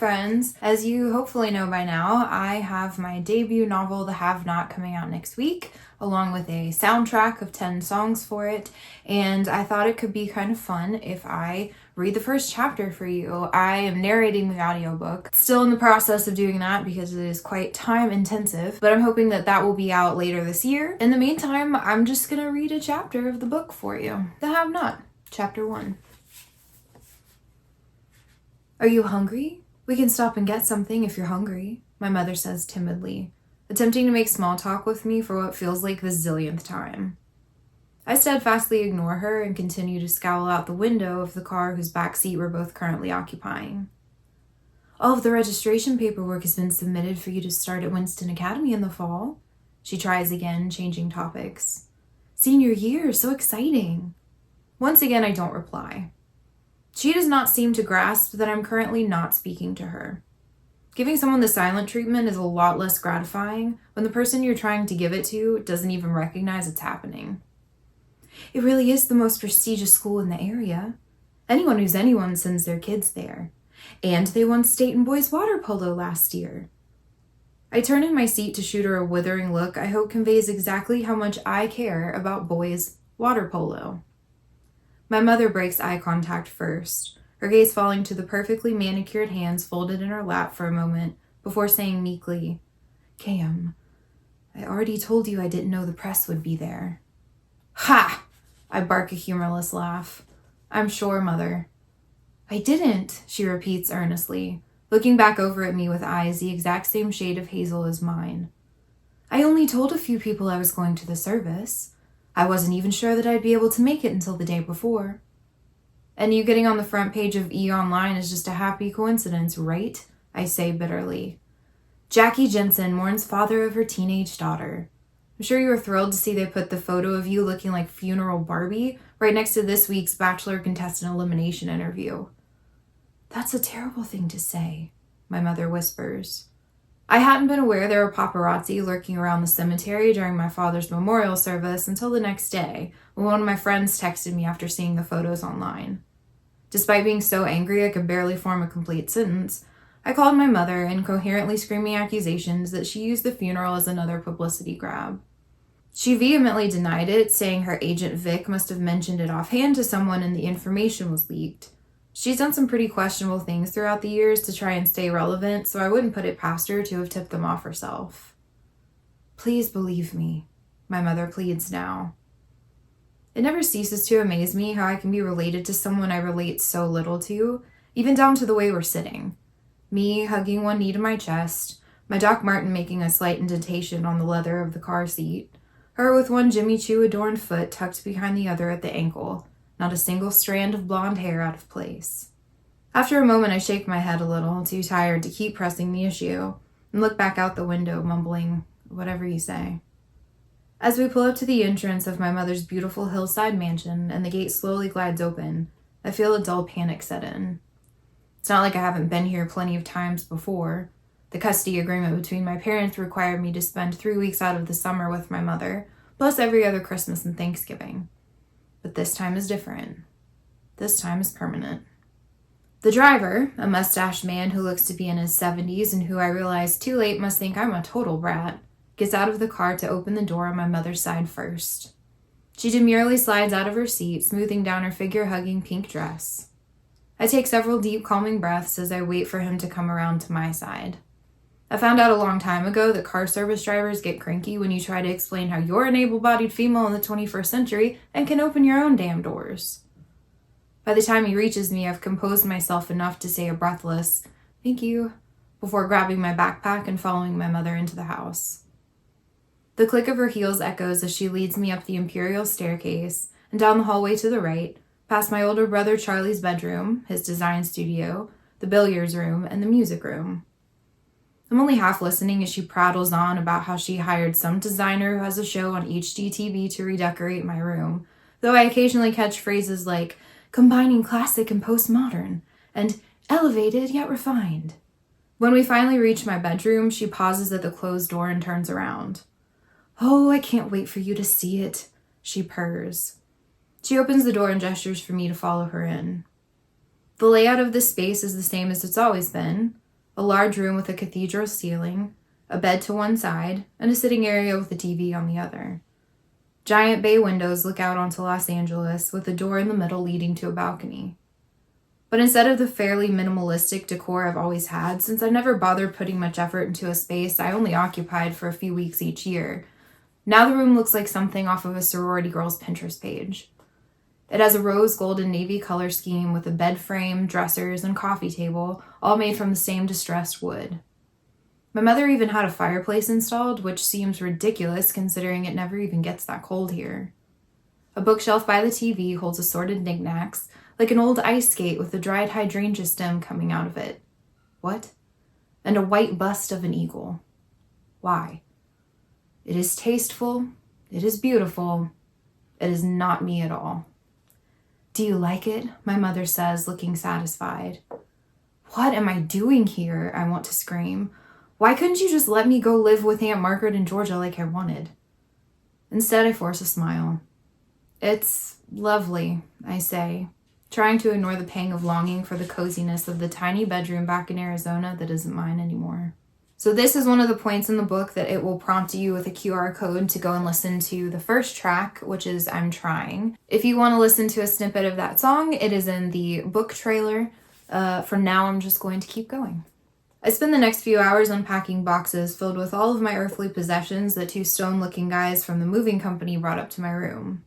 friends. As you hopefully know by now, I have my debut novel, The Have Not, coming out next week, along with a soundtrack of 10 songs for it, and I thought it could be kind of fun if I read the first chapter for you. I am narrating the audiobook. Still in the process of doing that because it is quite time intensive, but I'm hoping that that will be out later this year. In the meantime, I'm just gonna read a chapter of the book for you. The Have Not, Chapter 1. Are you hungry? We can stop and get something if you're hungry, my mother says timidly, attempting to make small talk with me for what feels like the zillionth time. I steadfastly ignore her and continue to scowl out the window of the car whose back seat we're both currently occupying. All of the registration paperwork has been submitted for you to start at Winston Academy in the fall. She tries again, changing topics. Senior year, so exciting. Once again, I don't reply. She does not seem to grasp that I'm currently not speaking to her. Giving someone the silent treatment is a lot less gratifying when the person you're trying to give it to doesn't even recognize it's happening. It really is the most prestigious school in the area. Anyone who's anyone sends their kids there. And they won state and boys water polo last year. I turn in my seat to shoot her a withering look I hope conveys exactly how much I care about boys water polo. My mother breaks eye contact first, her gaze falling to the perfectly manicured hands folded in her lap for a moment before saying meekly, Cam, I already told you I didn't know the press would be there. Ha! I bark a humorless laugh. I'm sure, Mother. I didn't, she repeats earnestly, looking back over at me with eyes the exact same shade of hazel as mine. I only told a few people I was going to the service. I wasn't even sure that I'd be able to make it until the day before. And you getting on the front page of E! Online is just a happy coincidence, right? I say bitterly. Jackie Jensen mourns father of her teenage daughter. I'm sure you were thrilled to see they put the photo of you looking like funeral Barbie right next to this week's Bachelor contestant elimination interview. That's a terrible thing to say, my mother whispers. I hadn't been aware there were paparazzi lurking around the cemetery during my father's memorial service until the next day, when one of my friends texted me after seeing the photos online. Despite being so angry I could barely form a complete sentence, I called my mother, incoherently screaming accusations that she used the funeral as another publicity grab. She vehemently denied it, saying her agent Vic must have mentioned it offhand to someone and the information was leaked. She's done some pretty questionable things throughout the years to try and stay relevant, so I wouldn't put it past her to have tipped them off herself. Please believe me, my mother pleads now. It never ceases to amaze me how I can be related to someone I relate so little to, even down to the way we're sitting. Me hugging one knee to my chest, my Doc Marten making a slight indentation on the leather of the car seat, her with one Jimmy Choo adorned foot tucked behind the other at the ankle, not a single strand of blonde hair out of place. After a moment, I shake my head a little, too tired to keep pressing the issue, and look back out the window, mumbling, whatever you say. As we pull up to the entrance of my mother's beautiful hillside mansion and the gate slowly glides open, I feel a dull panic set in. It's not like I haven't been here plenty of times before. The custody agreement between my parents required me to spend 3 weeks out of the summer with my mother, plus every other Christmas and Thanksgiving. But this time is different. This time is permanent. The driver, a mustached man who looks to be in his 70s and who I realize too late must think I'm a total brat, gets out of the car to open the door on my mother's side first. She demurely slides out of her seat, smoothing down her figure-hugging pink dress. I take several deep, calming breaths as I wait for him to come around to my side. I found out a long time ago that car service drivers get cranky when you try to explain how you're an able-bodied female in the 21st century and can open your own damn doors. By the time he reaches me, I've composed myself enough to say a breathless, "Thank you," before grabbing my backpack and following my mother into the house. The click of her heels echoes as she leads me up the imperial staircase and down the hallway to the right, past my older brother Charlie's bedroom, his design studio, the billiards room, and the music room. I'm only half listening as she prattles on about how she hired some designer who has a show on HGTV to redecorate my room, though I occasionally catch phrases like combining classic and postmodern, and elevated yet refined. When we finally reach my bedroom, she pauses at the closed door and turns around. "Oh, I can't wait for you to see it," she purrs. She opens the door and gestures for me to follow her in. The layout of this space is the same as it's always been. A large room with a cathedral ceiling, a bed to one side, and a sitting area with a TV on the other. Giant bay windows look out onto Los Angeles, with a door in the middle leading to a balcony. But instead of the fairly minimalistic decor I've always had, since I never bothered putting much effort into a space I only occupied for a few weeks each year, now the room looks like something off of a sorority girl's Pinterest page. It has a rose gold and navy color scheme with a bed frame, dressers, and coffee table, all made from the same distressed wood. My mother even had a fireplace installed, which seems ridiculous considering it never even gets that cold here. A bookshelf by the TV holds assorted knickknacks, like an old ice skate with a dried hydrangea stem coming out of it. What? And a white bust of an eagle. Why? It is tasteful. It is beautiful. It is not me at all. Do you like it? My mother says, looking satisfied. What am I doing here? I want to scream. Why couldn't you just let me go live with Aunt Margaret in Georgia like I wanted? Instead, I force a smile. It's lovely, I say, trying to ignore the pang of longing for the coziness of the tiny bedroom back in Arizona that isn't mine anymore. So this is one of the points in the book that it will prompt you with a QR code to go and listen to the first track, which is I'm Trying. If you want to listen to a snippet of that song, it is in the book trailer. For now, I'm just going to keep going. I spend the next few hours unpacking boxes filled with all of my earthly possessions that two stone-looking guys from the moving company brought up to my room.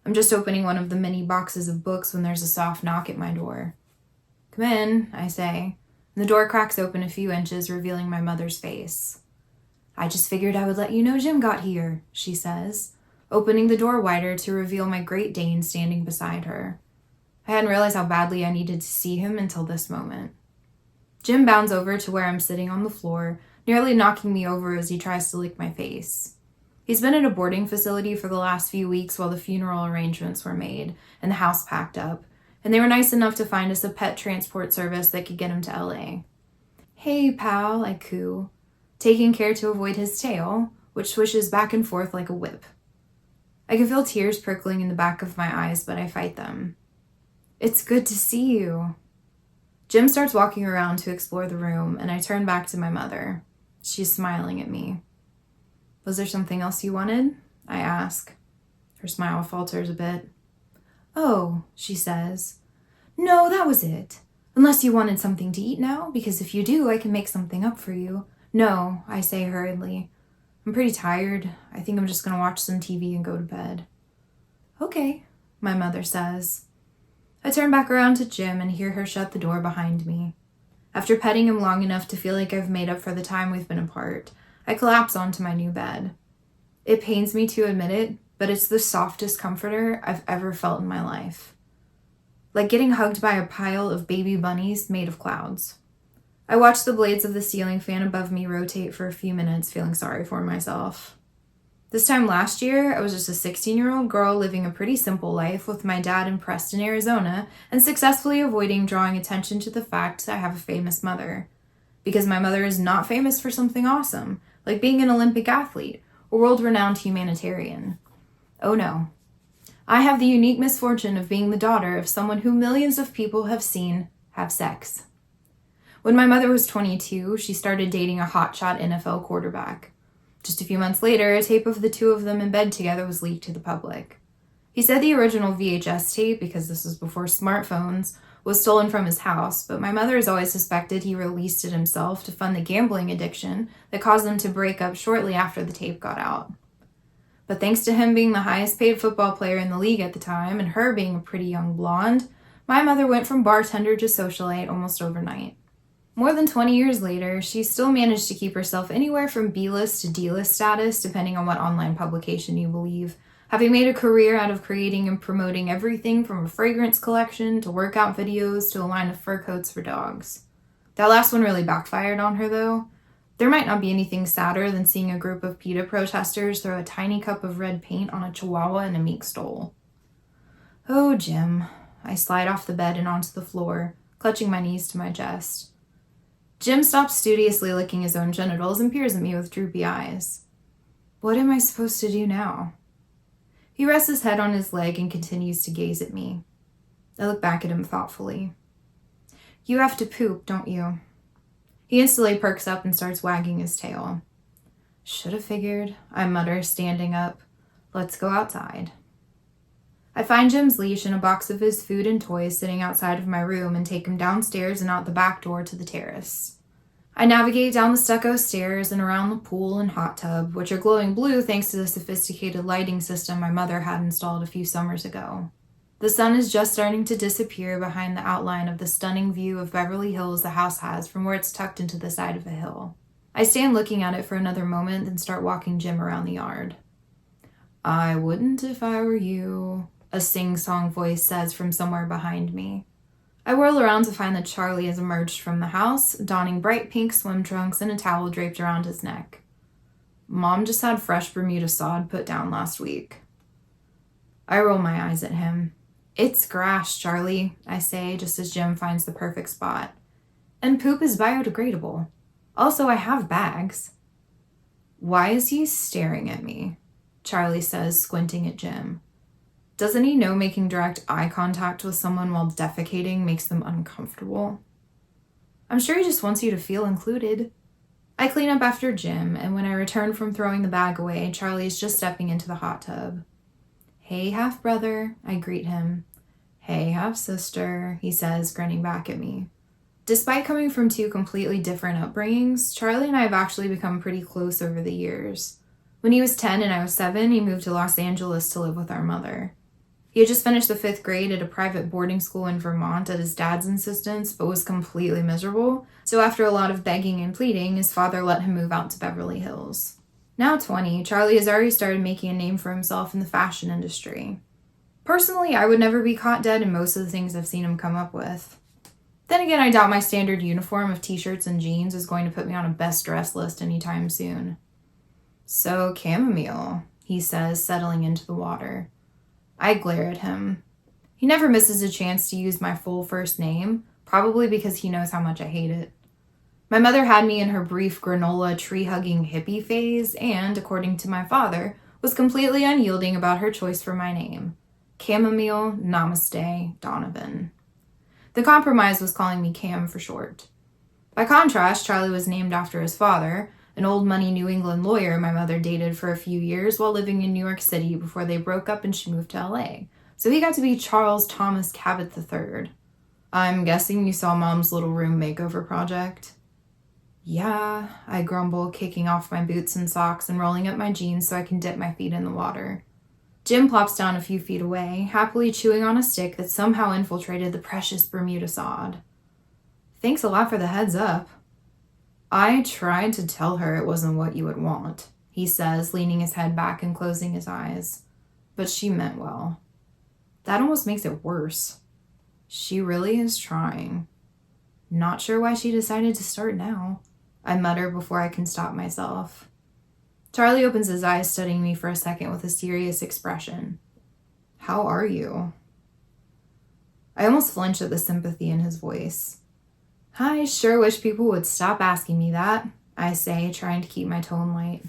I'm just opening one of the many boxes of books when there's a soft knock at my door. Come in, I say, and the door cracks open a few inches, revealing my mother's face. I just figured I would let you know Jim got here, she says, opening the door wider to reveal my Great Dane standing beside her. I hadn't realized how badly I needed to see him until this moment. Jim bounds over to where I'm sitting on the floor, nearly knocking me over as he tries to lick my face. He's been at a boarding facility for the last few weeks while the funeral arrangements were made and the house packed up, and they were nice enough to find us a pet transport service that could get him to LA. Hey, pal, I coo, taking care to avoid his tail, which swishes back and forth like a whip. I can feel tears percolating in the back of my eyes, but I fight them. It's good to see you. Jim starts walking around to explore the room, and I turn back to my mother. She's smiling at me. Was there something else you wanted? I ask. Her smile falters a bit. Oh, she says. No, that was it. Unless you wanted something to eat now, because if you do, I can make something up for you. No, I say hurriedly. I'm pretty tired. I think I'm just going to watch some TV and go to bed. Okay, my mother says. I turn back around to Jim and hear her shut the door behind me. After petting him long enough to feel like I've made up for the time we've been apart, I collapse onto my new bed. It pains me to admit it, but it's the softest comforter I've ever felt in my life. Like getting hugged by a pile of baby bunnies made of clouds. I watch the blades of the ceiling fan above me rotate for a few minutes, feeling sorry for myself. This time last year, I was just a 16-year-old girl living a pretty simple life with my dad in Preston, Arizona, and successfully avoiding drawing attention to the fact that I have a famous mother. Because my mother is not famous for something awesome, like being an Olympic athlete or world-renowned humanitarian. Oh no. I have the unique misfortune of being the daughter of someone who millions of people have seen have sex. When my mother was 22, she started dating a hotshot NFL quarterback. Just a few months later, a tape of the two of them in bed together was leaked to the public. He said the original VHS tape, because this was before smartphones, was stolen from his house, but my mother has always suspected he released it himself to fund the gambling addiction that caused them to break up shortly after the tape got out. But thanks to him being the highest paid football player in the league at the time, and her being a pretty young blonde, my mother went from bartender to socialite almost overnight. More than 20 years later, she still managed to keep herself anywhere from B-list to D-list status, depending on what online publication you believe, having made a career out of creating and promoting everything from a fragrance collection to workout videos to a line of fur coats for dogs. That last one really backfired on her, though. There might not be anything sadder than seeing a group of PETA protesters throw a tiny cup of red paint on a chihuahua in a meek stole. Oh, Jim. I slide off the bed and onto the floor, clutching my knees to my chest. Jim stops studiously licking his own genitals and peers at me with droopy eyes. What am I supposed to do now? He rests his head on his leg and continues to gaze at me. I look back at him thoughtfully. You have to poop, don't you? He instantly perks up and starts wagging his tail. Should have figured, I mutter, standing up. Let's go outside. I find Jim's leash and a box of his food and toys sitting outside of my room and take him downstairs and out the back door to the terrace. I navigate down the stucco stairs and around the pool and hot tub, which are glowing blue thanks to the sophisticated lighting system my mother had installed a few summers ago. The sun is just starting to disappear behind the outline of the stunning view of Beverly Hills the house has from where it's tucked into the side of a hill. I stand looking at it for another moment, then start walking Jim around the yard. I wouldn't if I were you, a sing-song voice says from somewhere behind me. I whirl around to find that Charlie has emerged from the house, donning bright pink swim trunks and a towel draped around his neck. Mom just had fresh Bermuda sod put down last week. I roll my eyes at him. It's grass, Charlie, I say, just as Jim finds the perfect spot. And poop is biodegradable. Also, I have bags. Why is he staring at me? Charlie says, squinting at Jim. Doesn't he know making direct eye contact with someone while defecating makes them uncomfortable? I'm sure he just wants you to feel included. I clean up after Jim, and when I return from throwing the bag away, Charlie is just stepping into the hot tub. Hey, half-brother, I greet him. Hey, half-sister, he says, grinning back at me. Despite coming from two completely different upbringings, Charlie and I have actually become pretty close over the years. When he was 10 and I was 7, he moved to Los Angeles to live with our mother. He had just finished the 5th grade at a private boarding school in Vermont at his dad's insistence, but was completely miserable, so after a lot of begging and pleading, his father let him move out to Beverly Hills. Now 20, Charlie has already started making a name for himself in the fashion industry. Personally, I would never be caught dead in most of the things I've seen him come up with. Then again, I doubt my standard uniform of t-shirts and jeans is going to put me on a best dress list anytime soon. So, chamomile, he says, settling into the water. I glare at him. He never misses a chance to use my full first name, probably because he knows how much I hate it. My mother had me in her brief granola tree-hugging hippie phase and, according to my father, was completely unyielding about her choice for my name. Chamomile, Namaste, Donovan. The compromise was calling me Cam for short. By contrast, Charlie was named after his father, an old-money New England lawyer my mother dated for a few years while living in New York City before they broke up and she moved to LA. So he got to be Charles Thomas Cabot III. I'm guessing you saw Mom's little room makeover project? Yeah, I grumble, kicking off my boots and socks and rolling up my jeans so I can dip my feet in the water. Jim plops down a few feet away, happily chewing on a stick that somehow infiltrated the precious Bermuda sod. Thanks a lot for the heads up. I tried to tell her it wasn't what you would want, he says, leaning his head back and closing his eyes. But she meant well. That almost makes it worse. She really is trying. Not sure why she decided to start now, I mutter before I can stop myself. Charlie opens his eyes, studying me for a second with a serious expression. How are you? I almost flinch at the sympathy in his voice. I sure wish people would stop asking me that, I say, trying to keep my tone light.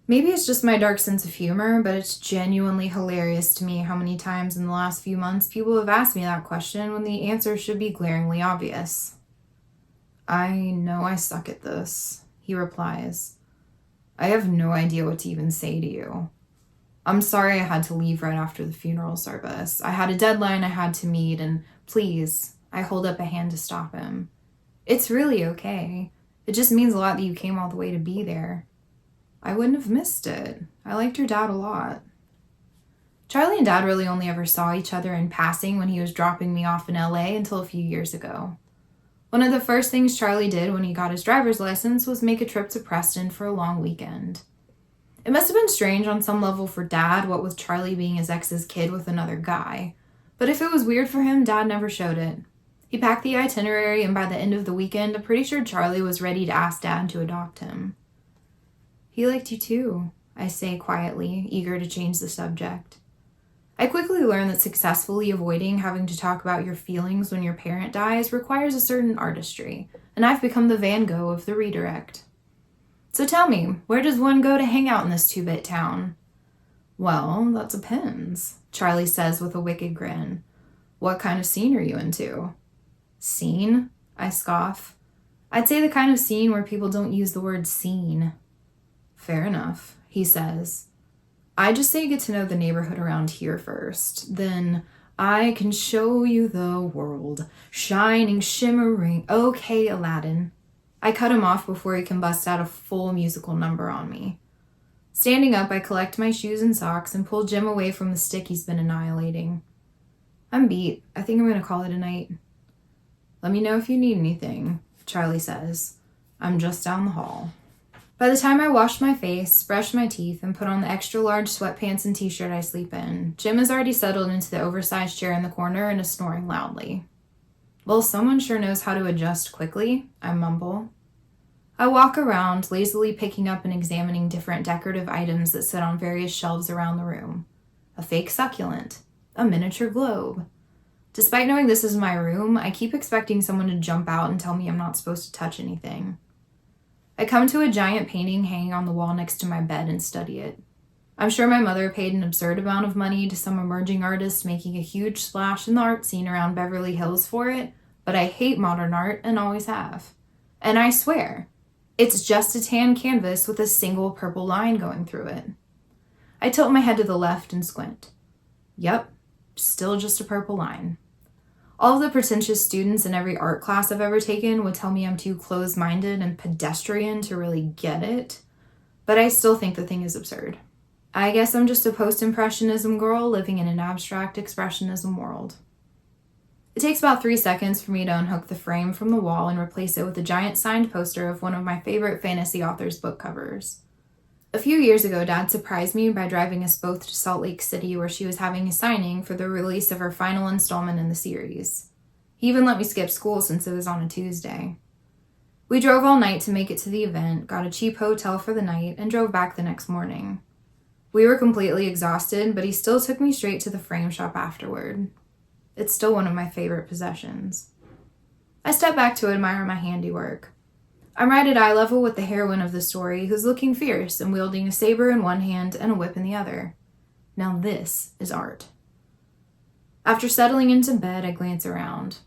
Maybe it's just my dark sense of humor, but it's genuinely hilarious to me how many times in the last few months people have asked me that question when the answer should be glaringly obvious. I know I suck at this, he replies. I have no idea what to even say to you. I'm sorry I had to leave right after the funeral service. I had a deadline I had to meet, and please, I hold up a hand to stop him. It's really okay. It just means a lot that you came all the way to be there. I wouldn't have missed it. I liked your dad a lot. Charlie and Dad really only ever saw each other in passing when he was dropping me off in LA until a few years ago. One of the first things Charlie did when he got his driver's license was make a trip to Preston for a long weekend. It must have been strange on some level for Dad, what with Charlie being his ex's kid with another guy. But if it was weird for him, Dad never showed it. He packed the itinerary, and by the end of the weekend, I'm pretty sure Charlie was ready to ask Dad to adopt him. He liked you too, I say quietly, eager to change the subject. I quickly learn that successfully avoiding having to talk about your feelings when your parent dies requires a certain artistry, and I've become the Van Gogh of the redirect. So tell me, where does one go to hang out in this two-bit town? Well, that depends, Charlie says with a wicked grin. What kind of scene are you into? Scene? I scoff. I'd say the kind of scene where people don't use the word scene. Fair enough, he says. I just say get to know the neighborhood around here first. Then I can show you the world. Shining, shimmering. Okay, Aladdin. I cut him off before he can bust out a full musical number on me. Standing up, I collect my shoes and socks and pull Jim away from the stick he's been annihilating. I'm beat. I think I'm going to call it a night. Let me know if you need anything, Charlie says. I'm just down the hall. By the time I washed my face, brushed my teeth, and put on the extra large sweatpants and t-shirt I sleep in, Jim has already settled into the oversized chair in the corner and is snoring loudly. Well, someone sure knows how to adjust quickly, I mumble. I walk around, lazily picking up and examining different decorative items that sit on various shelves around the room. A fake succulent. A miniature globe. Despite knowing this is my room, I keep expecting someone to jump out and tell me I'm not supposed to touch anything. I come to a giant painting hanging on the wall next to my bed and study it. I'm sure my mother paid an absurd amount of money to some emerging artist making a huge splash in the art scene around Beverly Hills for it, but I hate modern art and always have. And I swear, it's just a tan canvas with a single purple line going through it. I tilt my head to the left and squint. Yep, still just a purple line. All of the pretentious students in every art class I've ever taken would tell me I'm too close-minded and pedestrian to really get it, but I still think the thing is absurd. I guess I'm just a post-impressionism girl living in an abstract expressionism world. It takes about 3 seconds for me to unhook the frame from the wall and replace it with a giant signed poster of one of my favorite fantasy authors' book covers. A few years ago, Dad surprised me by driving us both to Salt Lake City, where she was having a signing for the release of her final installment in the series. He even let me skip school since it was on a Tuesday. We drove all night to make it to the event, got a cheap hotel for the night, and drove back the next morning. We were completely exhausted, but he still took me straight to the frame shop afterward. It's still one of my favorite possessions. I step back to admire my handiwork. I'm right at eye level with the heroine of the story, who's looking fierce and wielding a saber in one hand and a whip in the other. Now this is art. After settling into bed, I glance around.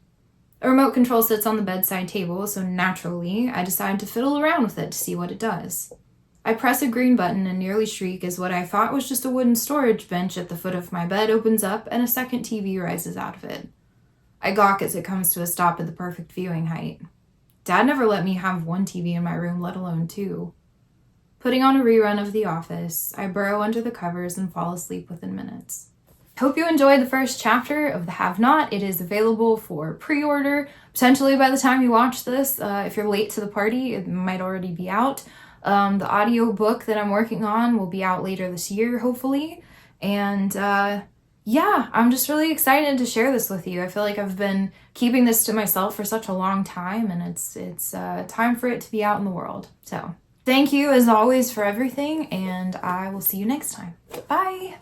A remote control sits on the bedside table, so naturally, I decide to fiddle around with it to see what it does. I press a green button and nearly shriek as what I thought was just a wooden storage bench at the foot of my bed opens up and a second TV rises out of it. I gawk as it comes to a stop at the perfect viewing height. Dad never let me have one TV in my room, let alone two. Putting on a rerun of The Office, I burrow under the covers and fall asleep within minutes. I hope you enjoyed the first chapter of The Have Not. It is available for pre-order, potentially by the time you watch this. If you're late to the party, it might already be out. The audio book that I'm working on will be out later this year, hopefully. And yeah, I'm just really excited to share this with you. I feel like I've been keeping this to myself for such a long time, and it's time for it to be out in the world. So thank you as always for everything, and I will see you next time. Bye!